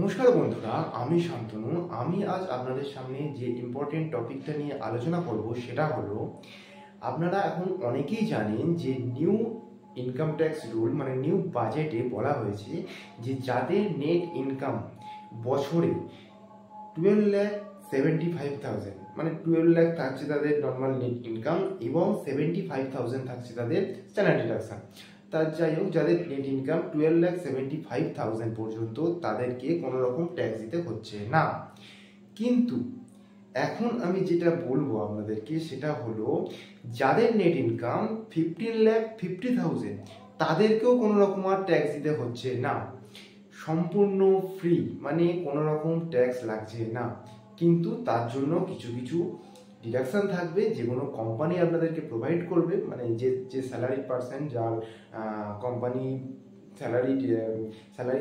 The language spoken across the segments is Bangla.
নমস্কার বন্ধুরা, আমি শান্তনু। আমি আজ আপনাদের সামনে যে ইম্পর্টেন্ট টপিকটা নিয়ে আলোচনা করব সেটা হলো, আপনারা এখন অনেকেই জানেন যে নিউ ইনকাম ট্যাক্স রুল মানে নিউ বাজেটে বলা হয়েছে যে যাদের নেট ইনকাম বছরে 12,75,000 মানে 12 লাখ থাকছে তাদের নর্মাল নেট ইনকাম এবং 75,000 থাকছে তাদের স্ট্যান্ডার্ড ডিডাকশন। তার যাই হোক, যাদের নেট ইনকাম 12,75,000 পর্যন্ত তাদেরকে কোনো রকম ট্যাক্স দিতে হচ্ছে না। কিন্তু এখন আমি যেটা বলবো আপনাদেরকে সেটা হলো, যাদের নেট ইনকাম 15,50,000 তাদেরকেও কোনো রকম আর ট্যাক্স দিতে হচ্ছে না। সম্পূর্ণ ফ্রি, মানে কোনো রকম ট্যাক্স লাগছে না। কিন্তু তার জন্য কিছু কিছু ডিডাকশান থাকবে, যেগুলো কোম্পানি আপনাদেরকে প্রোভাইড করবে। মানে যে স্যালারি পার্সেন্ট, যার কোম্পানি স্যালারি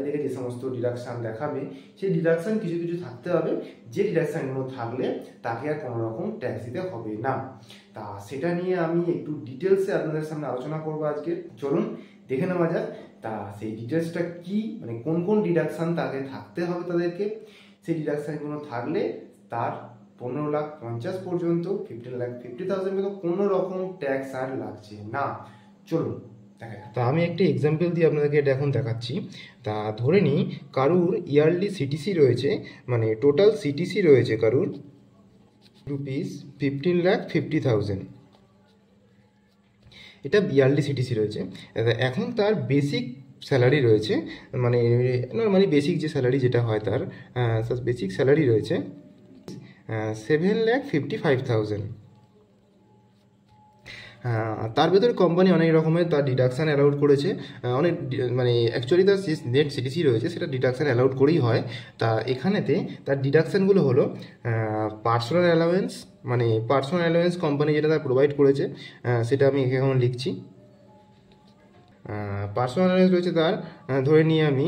থেকে যে সমস্ত ডিডাকশান দেখাবে, সেই ডিডাকশান কিছু কিছু থাকতে হবে, যে ডিডাকশানগুলো থাকলে তাকে আর কোনো রকম ট্যাক্স দিতে হবে না। তা সেটা নিয়ে আমি একটু ডিটেলসে আপনাদের সামনে আলোচনা করবো আজকে। চলুন দেখে নেওয়া যাক। তা সেই ডিটেলসটা কি, মানে কোন কোন ডিডাকশান তাকে থাকতে হবে তাদেরকে, সেই ডিডাকশানগুলো থাকলে তার 15,50,000 পর্যন্ত 15,50,000 মতো কোনো রকম ট্যাক্স আর লাগছে না। চলুন দেখা যাক। তা আমি একটি এক্সাম্পল দিয়ে আপনাদেরকে এটা এখন দেখাচ্ছি। তা ধরে নিই কারুর ইয়ারলি সিটিসি রয়েছে, মানে টোটাল সিটিসি রয়েছে কারুর ₹15,50,000। এটা ইয়ারলি সিটিসি রয়েছে। এখন তার বেসিক স্যালারি রয়েছে, মানে নর্মালি বেসিক যে স্যালারি যেটা হয় তার বেসিক স্যালারি রয়েছে 7,55,000। তার ভেতরে কোম্পানি অনেক রকমের তার ডিডাকশান অ্যালাউড করেছে। অনেক মানে অ্যাকচুয়ালি তার যে নেট সিটিসি রয়েছে সেটা ডিডাকশান অ্যালাউড করেই হয়। তা এখানেতে তার ডিডাকশানগুলো হলো পার্সোনাল অ্যালাওয়েন্স, মানে পার্সোনাল অ্যালাওয়েন্স কোম্পানি যেটা তার প্রোভাইড করেছে, সেটা আমি এখন লিখছি। পার্সোনাল অ্যালাওয়েন্স রয়েছে তার, ধরে নিয়ে আমি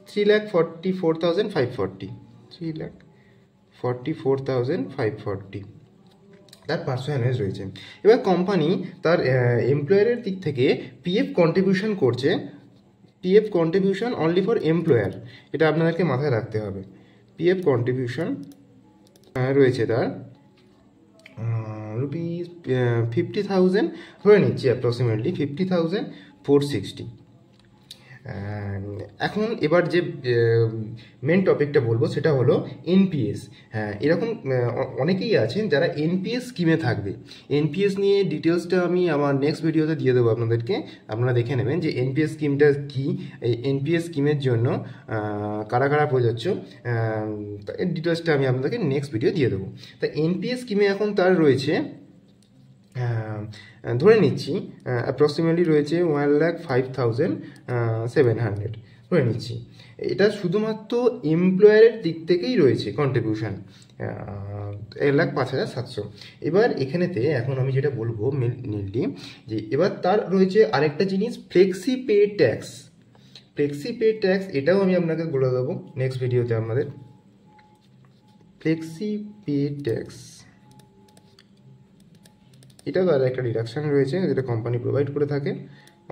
₹3,44,540, 3,44,540 তার পার্সোনাল অ্যালাওয়েন্স রয়েছে। এবার কোম্পানি তার এমপ্লয়ারের দিক থেকে পিএফ কন্ট্রিবিউশন করছে, PF contribution only for employer, এটা আপনাদেরকে মাথায় রাখতে হবে। পিএফ কন্ট্রিবিউশন রয়েছে তার ₹50,000, ধরে নিচ্ছি অ্যাপ্রক্সিমেটলি 50,460। এখন এবার যে মেন টপিকটা বলবো সেটা হলো এনপিএস। এরকম অনেকেই আছেন যারা এনপিএস স্কিমে থাকবে। এনপিএস নিয়ে ডিটেলসটা আমি আমার নেক্সট ভিডিওতে দিয়ে দেবো আপনাদেরকে, আপনারা দেখে নেবেন যে এনপিএস স্কিমটা কী। এই এনপিএস স্কিমের জন্য কারা কারা প্রযোজ্য, এর ডিটেলসটা আমি আপনাদেরকে নেক্সট ভিডিও দিয়ে দেবো। তা এনপিএস স্কিমে এখন তার রয়েছে, ধরে নিচ্ছি অ্যাপ্রক্সিমেটলি রয়েছে 1,05,700, ধরে নিচ্ছি। এটা শুধুমাত্র এমপ্লয়ারের দিক থেকেই রয়েছে কন্ট্রিবিউশন 1,05,700। এবার এখানেতে এখন আমি যেটা বলবো মেনলি, যে এবার তার রয়েছে আরেকটা জিনিস, flexi pay tax. Flexi pay tax এটাও আমি আপনাকে বলে দেবো নেক্সট ভিডিওতে আমাদের। ফ্লেক্সি পে ট্যাক্স এটা তার একটা ডিডাকশান রয়েছে যেটা কোম্পানি প্রোভাইড করে থাকে।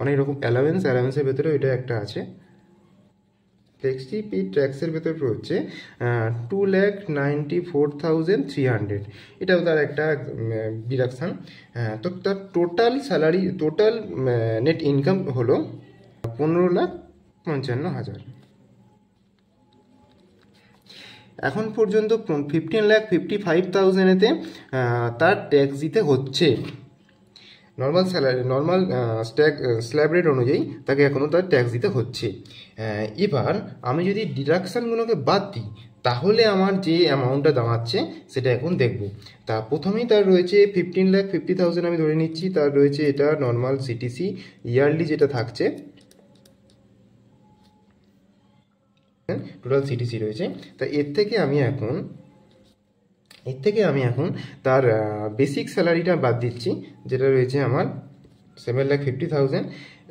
অনেক রকম অ্যালাওয়েন্সের ভেতরেও এটা একটা আছে। ফ্লেক্সি পে ট্যাক্সের ভেতরে হচ্ছে 2,94,300, এটাও তার একটা ডিডাকশান। তো তার total salary, total net income হলো 15,55,000। এখন পর্যন্ত 15,55,000-এতে তার ট্যাক্স দিতে হচ্ছে। Normal salary, normal slab rate অনুযায়ী তাকে এখনও তার ট্যাক্স দিতে হচ্ছে। এবার আমি যদি ডিডাকশানগুলোকে বাদ দিই তাহলে আমার যে অ্যামাউন্টটা দাঁড়াচ্ছে সেটা এখন দেখব। তা প্রথমেই তার রয়েছে 15,50,000 আমি ধরে নিচ্ছি। তার রয়েছে এটা নর্মাল সিটিসি ইয়ারলি যেটা থাকছে, টোটাল সিটিসি রয়েছে। তা এর থেকে আমি এখন তার বেসিক স্যালারিটা বাদ দিচ্ছি, যেটা রয়েছে আমার 7,50,000।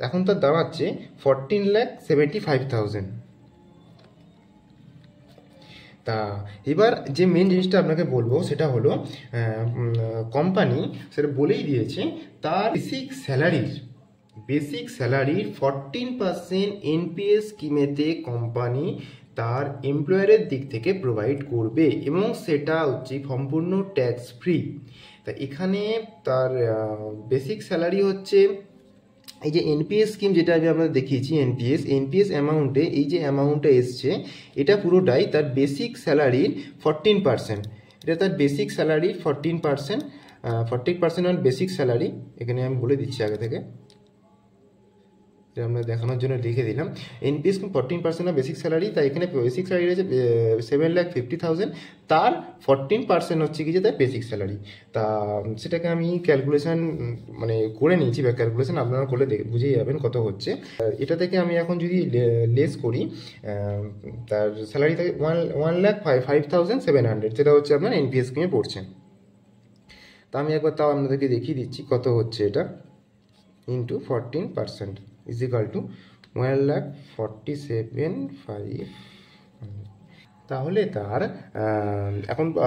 এখন তার দাঁড়াচ্ছে 14,75,000। তা এবার যে মেন জিনিসটা আপনাকে বলবো সেটা হলো, কোম্পানি সেটা বলেই দিয়েছে তার বেসিক স্যালারির বেসিক স্যালারির 14% এনপিএস স্কিমেতে কোম্পানি তার এমপ্লয়ারের দিক থেকে প্রোভাইড করবে এবং সেটা হচ্ছে সম্পূর্ণ ট্যাক্স ফ্রি। তা এখানে তার বেসিক স্যালারি হচ্ছে এই যে এনপিএস স্কিম যেটা আমি আপনাদের দেখিয়েছি, এনপিএস অ্যামাউন্টে এই যে অ্যামাউন্টটা এসছে এটা পুরোটাই তার বেসিক স্যালারির 14%। এটা তার বেসিক স্যালারির 14%, 40% অন বেসিক স্যালারি। এখানে আমি বলে দিচ্ছি আগে থেকে, আমরা দেখানোর জন্য লিখে দিলাম এনপিএস 14% অফ বেসিক স্যালারি। তাই এখানে বেসিক স্যালারি রয়েছে 7,50,000, তার 14% হচ্ছে কি যে তার বেসিক স্যালারি। তা সেটাকে আমি ক্যালকুলেশন মানে করে নিয়েছি, বা ক্যালকুলেশন আপনারা করলে বুঝেই যাবেন কত হচ্ছে। এটা থেকে আমি এখন যদি লেস করি তার স্যালারি থেকে 1,05,700, সেটা হচ্ছে আপনার এনপিএস স্কিমে পড়ছে। তা আমি একবার তাও আপনাদেরকে দেখিয়ে দিচ্ছি কত হচ্ছে। এটা ইন্টু 14% is equal to 1,47,500। তাহলে তার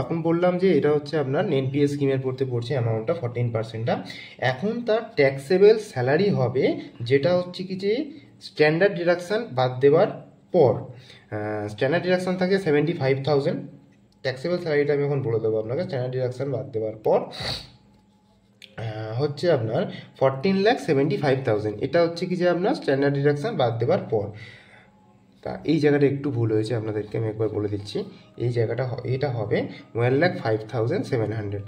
এখন বললাম যে এটা হচ্ছে আপনার এনপিএস স্কিমের পড়ছে অ্যামাউন্টটা 14%টা। এখন তার ট্যাক্সেবল স্যালারি হবে যেটা হচ্ছে কি যে স্ট্যান্ডার্ড ডিডাকশান বাদ দেওয়ার পর। স্ট্যান্ডার্ড ডিডাকশান থাকে 75,000, ট্যাক্সেবল স্যালারিটা আমি এখন বলে দেবো আপনাকে। স্ট্যান্ডার্ড ডিডাকশান বাদ দেওয়ার পর হচ্ছে আপনার 14,75,000। এটা হচ্ছে কি যে আপনার স্ট্যান্ডার্ড ডিডাকশান বাদ দেওয়ার পর। তা এই জায়গাটা একটু ভুল হয়েছে, আপনাদেরকে আমি একবার বলে দিচ্ছি। এই জায়গাটা এটা হবে 1,05,700।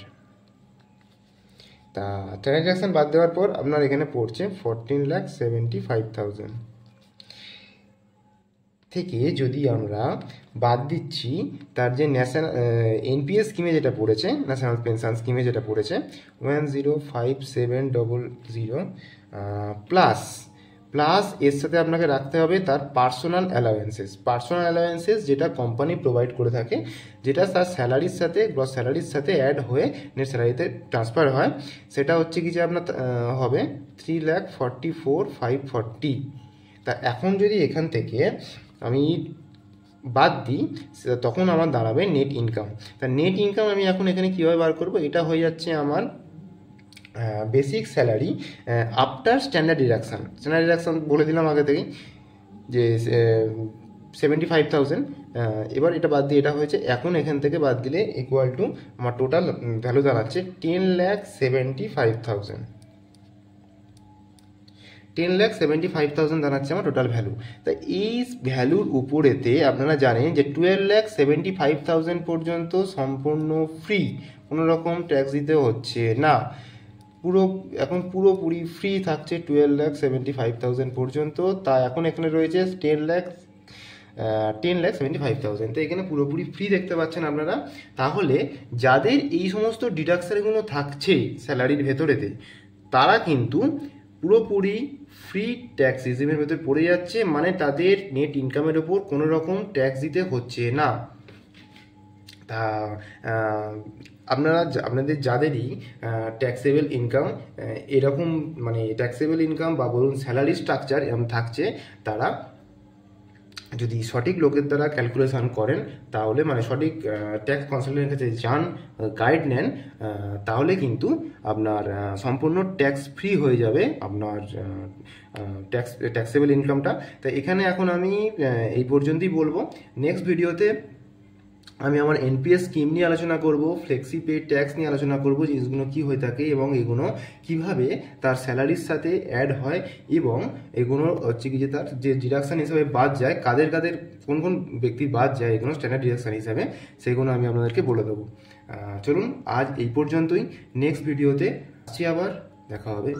তা স্ট্যান্ডার্ড ডিডাকশান বাদ দেওয়ার পর আপনার এখানে পড়ছে 14,75,000 থেকে যদি আমরা বাদ দিচ্ছি তার যে ন্যাশনাল এনপিএস স্কিমে যেটা পড়েছে, ন্যাশনাল পেনশন স্কিমে যেটা পড়েছে 1,05,700 প্লাস এর সাথে আপনাকে রাখতে হবে তার পার্সোনাল অ্যালাওয়েন্সেস যেটা কোম্পানি প্রোভাইড করে থাকে, যেটা তার স্যালারির সাথে গ্রস স্যালারির সাথে অ্যাড হয়ে নেট স্যালারিতে ট্রান্সফার হয়। সেটা হচ্ছে কি যে আপনার হবে 3,44,540। তা এখন যদি এখান থেকে আমি বাদ দিই তখন আমার দাঁড়াবে নেট ইনকাম। তা নেট ইনকাম আমি এখন এখানে কীভাবে বার করবো? এটা হয়ে যাচ্ছে আমার basic salary after standard deduction বলে দিলাম আগে থেকেই যে 75,000। এবার এটা বাদ দিয়ে এটা হয়েছে, এখন এখান থেকে বাদ দিলে ইকুয়াল টু আমার টোটাল ভ্যালু দাঁড়াচ্ছে 10,75,000। 10,75,000 দাঁড়াচ্ছে আমার টোটাল ভ্যালু। তা এই ভ্যালুর উপরেতে আপনারা জানেন যে 12,75,000 পর্যন্ত সম্পূর্ণ ফ্রি, কোনো রকম ট্যাক্স দিতে হচ্ছে না। এখন পুরোপুরি ফ্রি থাকছে 12,75,000 পর্যন্ত। তা এখন এখানে রয়েছে 10,75,000। তো এখানে পুরোপুরি ফ্রি দেখতে পাচ্ছেন আপনারা। তাহলে যাদের এই সমস্ত ডিডাকশানগুলো থাকছে স্যালারির ভেতরেতে, তারা কিন্তু পুরোপুরি ফ্রি ট্যাক্স রিজিমের ভেতরে পড়ে যাচ্ছে, মানে তাদের নেট ইনকামের ওপর কোনো রকম ট্যাক্স দিতে হচ্ছে না। তা আপনাদের যাদেরই ট্যাক্সেবল ইনকাম এরকম মানে ট্যাক্সেবল ইনকাম বা বলুন স্যালারি স্ট্রাকচার এরকম থাকছে, তারা যদি সঠিক লোকের দ্বারা ক্যালকুলেশন করেন, তাহলে মানে সঠিক ট্যাক্স কনসালটেন্টের কাছে যান, গাইড নেন, তাহলে কিন্তু আপনার সম্পূর্ণ ট্যাক্স ফ্রি হয়ে যাবে আপনার ট্যাক্সেবল ইনকামটা। তাই এখানে এখন আমি এই পর্যন্তই বলবো। নেক্সট ভিডিওতে আমি আমার এনপিএস স্কিম নিয়ে আলোচনা করব, ফ্লেক্সি পে ট্যাক্স নিয়ে আলোচনা করব, জিনিসগুলো কী হয়ে থাকে এবং এগুলো কিভাবে তার স্যালারির সাথে অ্যাড হয় এবং এগুলো হচ্ছে কি যে তার যে ডিডাকশান হিসাবে বাদ যায়, কাদের কোন কোন ব্যক্তি বাদ যায় এগুলো স্ট্যান্ডার্ড ডিডাকশান হিসাবে, সেগুলো আমি আপনাদেরকে বলে দেবো। চলুন আজ এই পর্যন্তই। নেক্সট ভিডিওতে আসছি, আবার দেখা হবে।